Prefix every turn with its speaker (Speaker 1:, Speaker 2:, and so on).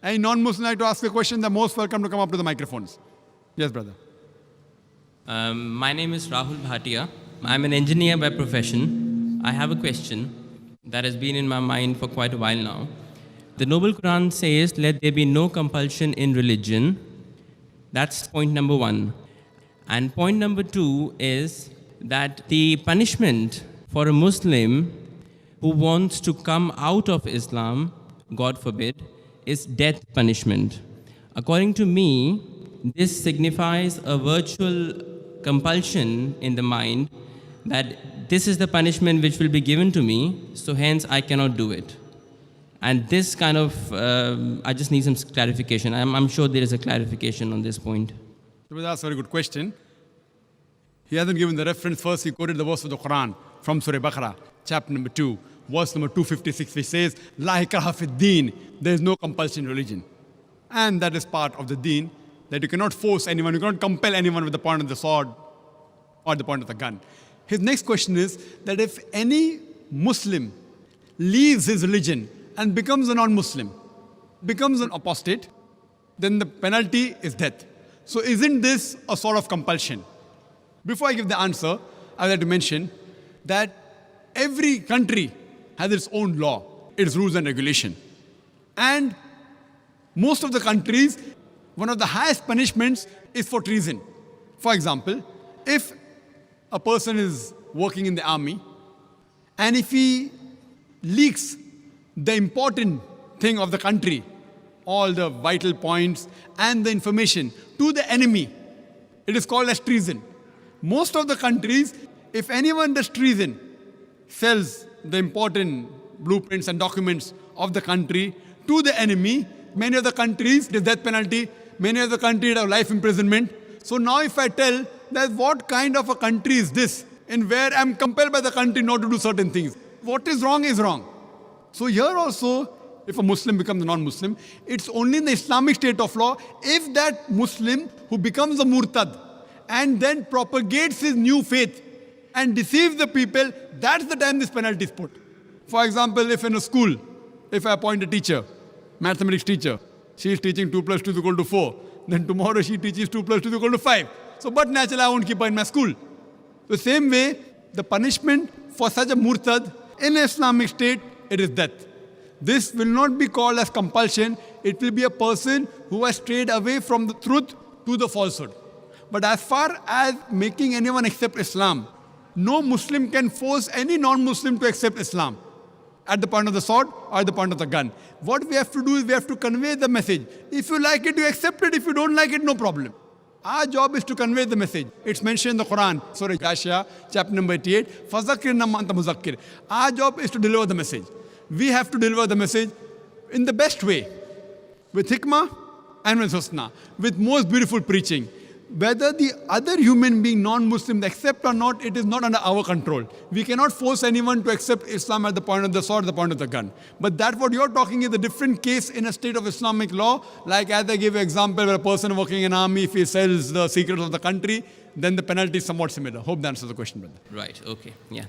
Speaker 1: Any non-Muslim like to ask a question? They're most welcome to come up to the microphones. Yes, brother.
Speaker 2: My name is Rahul Bhatia. I'm an engineer by profession. I have a question that has been in my mind for quite a while now. The Noble Quran says, let there be no compulsion in religion. That's point number one. And point number two is that the punishment for a Muslim who wants to come out of Islam, God forbid, is death punishment. According to me, this signifies a virtual compulsion in the mind that this is the punishment which will be given to me, so hence I cannot do it. And this kind of, I just need some clarification. I'm sure there is a clarification on this point.
Speaker 1: That's a very good question. He hasn't given the reference. First, he quoted the verse of the Quran from Surah Baqarah, chapter number 2, verse number 256, which says, La ikraha fid deen, there is no compulsion in religion. And that is part of the deen, that you cannot force anyone, you cannot compel anyone with the point of the sword or the point of the gun. His next question is that if any Muslim leaves his religion and becomes a non-Muslim, becomes an apostate, then the penalty is death. So isn't this a sort of compulsion? Before I give the answer, I would like to mention that every country has its own law, its rules and regulation. And most of the countries, one of the highest punishments is for treason. For example, if a person is working in the army and if he leaks the important thing of the country, all the vital points and the information to the enemy, it is called as treason. Most of the countries, if anyone does treason, sells the important blueprints and documents of the country to the enemy, many of the countries, the death penalty, many of the countries have life imprisonment. So now if I tell that what kind of a country is this, in where I'm compelled by the country not to do certain things, what is wrong is wrong. So here also, if a Muslim becomes a non-Muslim, it's only in the Islamic state of law if that Muslim who becomes a murtad and then propagates his new faith and deceives the people, that's the time this penalty is put. For example, if in a school, if I appoint a teacher, mathematics teacher, she is teaching 2 plus 2 is equal to 4, then tomorrow she teaches 2 plus 2 is equal to 5. So, but naturally I won't keep her in my school. The same way, the punishment for such a murtad in an Islamic state, it is death. This will not be called as compulsion. It will be a person who has strayed away from the truth to the falsehood. But as far as making anyone accept Islam, no Muslim can force any non-Muslim to accept Islam at the point of the sword or at the point of the gun. What we have to do is we have to convey the message. If you like it, you accept it. If you don't like it, no problem. Our job is to convey the message. It's mentioned in the Quran, Surah Ghashiyah, chapter number 88, فَذَكِّرْ نَمَّا أَنْتَ مُذَكِّرْ. Our job is to deliver the message. We have to deliver the message in the best way, with hikmah and with husna, with most beautiful preaching. Whether the other human being, non-Muslim, accept or not, it is not under our control. We cannot force anyone to accept Islam at the point of the sword, the point of the gun. But that what you're talking is a different case in a state of Islamic law. Like as I gave an example where a person working in army, if he sells the secrets of the country, then the penalty is somewhat similar. Hope that answers the question, brother.
Speaker 2: Right, okay, yeah.